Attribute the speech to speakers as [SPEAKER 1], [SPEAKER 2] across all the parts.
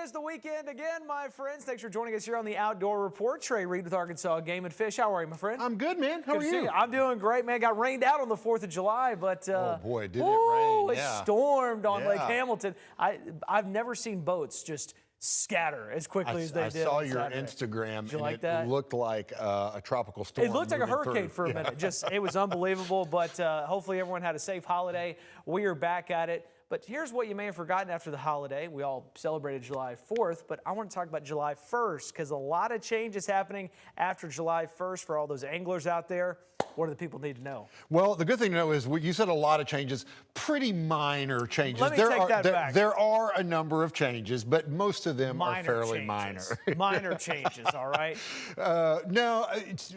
[SPEAKER 1] is the weekend again, my friends. Thanks for joining us here on the Outdoor Report. Trey Reid with Arkansas Game and Fish. How are you, my friend?
[SPEAKER 2] I'm good, man. How are you?
[SPEAKER 1] I'm doing great, man. Got rained out on the 4th of July, but
[SPEAKER 2] oh boy, did it rain?
[SPEAKER 1] It stormed on Lake
[SPEAKER 2] Yeah.
[SPEAKER 1] Hamilton. I've never seen boats just scatter as quickly as they did.
[SPEAKER 2] I saw
[SPEAKER 1] on
[SPEAKER 2] your
[SPEAKER 1] Saturday.
[SPEAKER 2] Instagram,
[SPEAKER 1] Did you
[SPEAKER 2] and
[SPEAKER 1] like
[SPEAKER 2] it
[SPEAKER 1] that?
[SPEAKER 2] looked like a tropical storm.
[SPEAKER 1] It looked like a
[SPEAKER 2] moving
[SPEAKER 1] hurricane
[SPEAKER 2] through.
[SPEAKER 1] for a minute. It was unbelievable, but hopefully everyone had a safe holiday. We are back at it. But here's what you may have forgotten after the holiday. We all celebrated July 4th, but I want to talk about July 1st because a lot of change is happening after July 1st for all those anglers out there. What do the people need to know?
[SPEAKER 2] Well, the good thing to know is you said a lot of changes, pretty minor changes.
[SPEAKER 1] Let me take that back.
[SPEAKER 2] There are a number of changes, but most of them are fairly minor.
[SPEAKER 1] Minor changes, all right?
[SPEAKER 2] Now,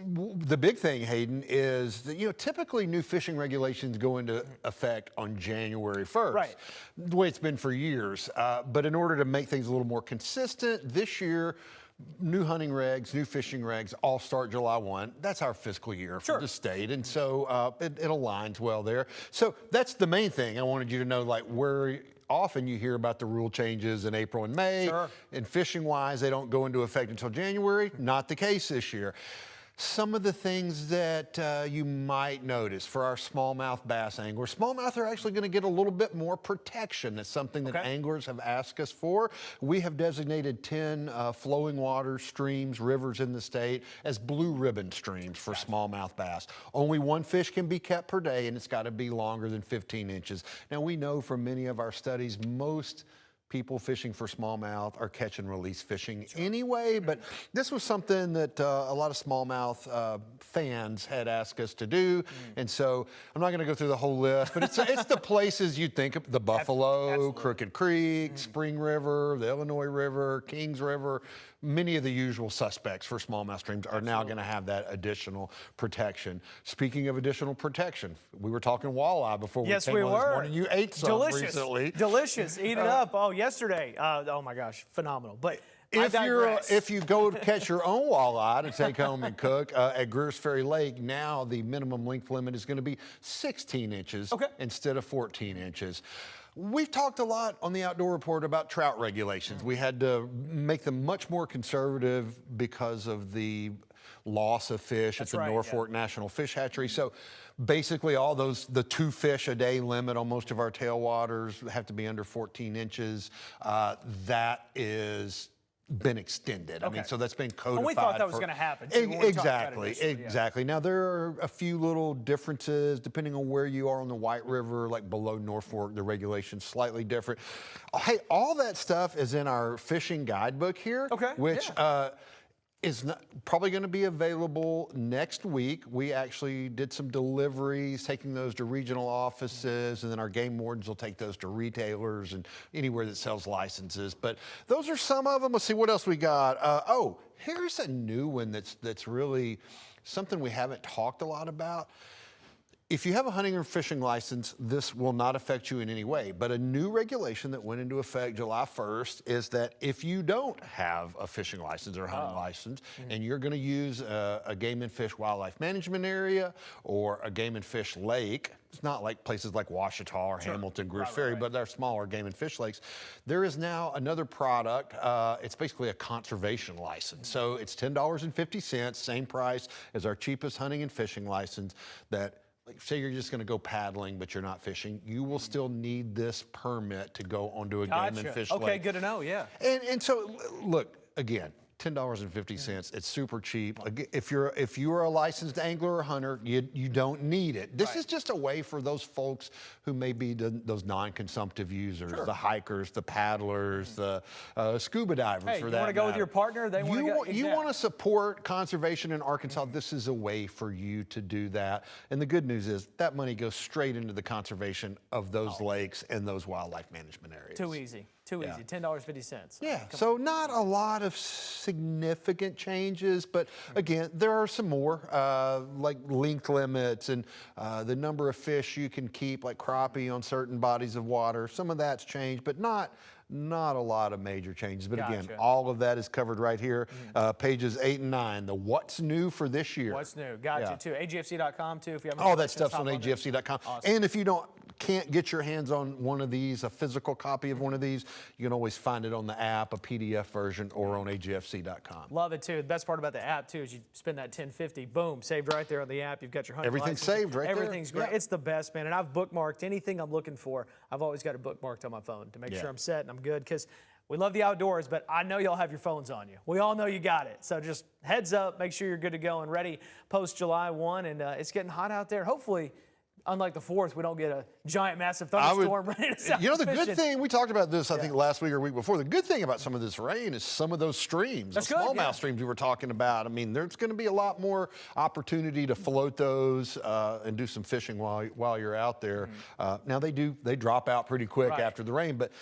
[SPEAKER 2] the big thing, Hayden, is that, typically new fishing regulations go into effect on January 1st.
[SPEAKER 1] Right.
[SPEAKER 2] The way it's been for years. But in order to make things a little more consistent, this year, new hunting regs, new fishing regs all start July 1. That's our fiscal year for the state. And so it aligns well there. So that's the main thing. I wanted you to know, like, where often you hear about the rule changes in April and May. And fishing-wise, they don't go into effect until January. Not the case this year. Some of the things that you might notice for our smallmouth bass anglers, smallmouth are actually going to get a little bit more protection. That's something that anglers have asked us for. We have designated 10 flowing water streams, rivers in the state as blue ribbon streams for smallmouth bass. Only one fish can be kept per day, and it's got to be longer than 15 inches. Now, we know from many of our studies, most people fishing for smallmouth are catch and release fishing anyway, but this was something that a lot of smallmouth fans had asked us to do, and so I'm not going to go through the whole list, but it's the places you'd think of: the Buffalo, Crooked Creek, Spring River, the Illinois River, Kings River. Many of the usual suspects for smallmouth streams are now going to have that additional protection. Speaking of additional protection, we were talking walleye before we came on this morning. You ate some recently.
[SPEAKER 1] Delicious. Eat it up. Oh, yesterday. Oh my gosh, phenomenal. But
[SPEAKER 2] if you go to catch your own walleye to take home and cook at Greer's Ferry Lake, now the minimum length limit is going to be 16 inches instead of 14 inches. We've talked a lot on the Outdoor Report about trout regulations. We had to make them much more conservative because of the loss of fish at the Norfolk National Fish Hatchery. So basically the 2 fish a day limit on most of our tailwaters have to be under 14 inches. That is been extended. I mean, so that's been codified.
[SPEAKER 1] And we thought that was going to happen.
[SPEAKER 2] Exactly. Now, there are a few little differences depending on where you are on the White River, like below Norfolk, the regulation's slightly different. Hey, all that stuff is in our fishing guidebook here, which is probably going to be available next week. We actually did some deliveries, taking those to regional offices, and then our game wardens will take those to retailers and anywhere that sells licenses. But those are some of them. Let's see what else we got. Oh, here's a new one that's really something we haven't talked a lot about. If you have a hunting or fishing license, this will not affect you in any way. But a new regulation that went into effect July 1st is that if you don't have a fishing license or hunting license, and you're going to use a game and fish wildlife management area or a game and fish lake, it's not like places like Ouachita or Hamilton, Greer's Ferry, but they're smaller game and fish lakes. There is now another product. It's basically a conservation license. So it's $10.50, same price as our cheapest hunting and fishing license. That, like, say you're just going to go paddling, but you're not fishing, you will still need this permit to go onto a game and fish lake.
[SPEAKER 1] Okay, good to know, yeah.
[SPEAKER 2] And so, look, again, $10.50, it's super cheap. If you're a licensed angler or hunter, you don't need it. This is just a way for those folks who may be those non-consumptive users, the hikers, the paddlers, the scuba divers,
[SPEAKER 1] hey,
[SPEAKER 2] for
[SPEAKER 1] you
[SPEAKER 2] that
[SPEAKER 1] want to go with your partner? They want to go.
[SPEAKER 2] You want to support conservation in Arkansas. This is a way for you to do that. And the good news is that money goes straight into the conservation of those lakes and those wildlife management areas.
[SPEAKER 1] Too easy. Too easy. $10.50.
[SPEAKER 2] Yeah, so not a lot of significant changes, but again, there are some more, like length limits and the number of fish you can keep, like crappie on certain bodies of water. Some of that's changed, but not a lot of major changes. But again, all of that is covered right here, pages 8 and 9. The what's new for this year.
[SPEAKER 1] What's new? Got you too. AGFC.com too. If you have
[SPEAKER 2] all that stuff's on AGFC.com.
[SPEAKER 1] Awesome.
[SPEAKER 2] And if you don't can't get your hands on one of these, a physical copy of one of these, you can always find it on the app, a PDF version, or on AGFC.com.
[SPEAKER 1] Love it too. The best part about the app too is you spend that $10.50, boom, saved right there on the app. You've got your hunting
[SPEAKER 2] Everything's
[SPEAKER 1] license.
[SPEAKER 2] saved right there.
[SPEAKER 1] Everything's great.
[SPEAKER 2] Yeah.
[SPEAKER 1] It's the best, man. And I've bookmarked anything I'm looking for. I've always got it bookmarked on my phone to make sure I'm set and I'm good, because we love the outdoors, but I know y'all have your phones on you. We all know you got it. So just heads up, make sure you're good to go and ready post July 1. And it's getting hot out there. Hopefully, unlike the 4th, we don't get a giant, massive thunderstorm ready to start
[SPEAKER 2] the
[SPEAKER 1] fishing.
[SPEAKER 2] good thing, we talked about this, I think, last week or week before. The good thing about some of this rain is some of those streams,
[SPEAKER 1] That's
[SPEAKER 2] the
[SPEAKER 1] good,
[SPEAKER 2] smallmouth streams we were talking about. I mean, there's going to be a lot more opportunity to float those and do some fishing while you're out there. Now, they drop out pretty quick after the rain, but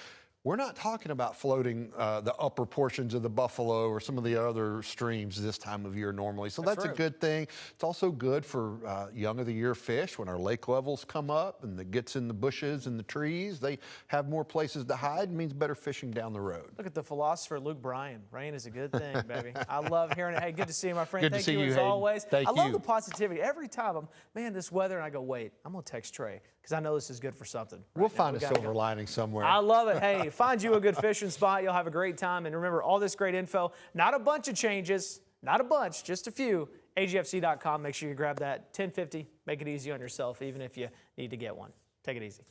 [SPEAKER 2] we're not talking about floating the upper portions of the Buffalo or some of the other streams this time of year normally. So that's a good thing. It's also good for young of the year fish. When our lake levels come up and it gets in the bushes and the trees, they have more places to hide. It means better fishing down the road.
[SPEAKER 1] Look at the philosopher Luke Bryan. Rain is a good thing, baby. I love hearing it. Hey, good to see you, my friend.
[SPEAKER 2] Good to see you,
[SPEAKER 1] as
[SPEAKER 2] Hayden.
[SPEAKER 1] always.
[SPEAKER 2] Thank
[SPEAKER 1] I love
[SPEAKER 2] you.
[SPEAKER 1] the positivity. Every time this weather, and I go, wait, I'm going to text Trey because I know this is good for something.
[SPEAKER 2] We'll find a silver lining somewhere.
[SPEAKER 1] I love it. Hey, find you a good fishing spot. You'll have a great time. And remember, all this great info, not a bunch of changes, not a bunch, just a few. AGFC.com. Make sure you grab that $10.50. Make it easy on yourself, even if you need to get one. Take it easy.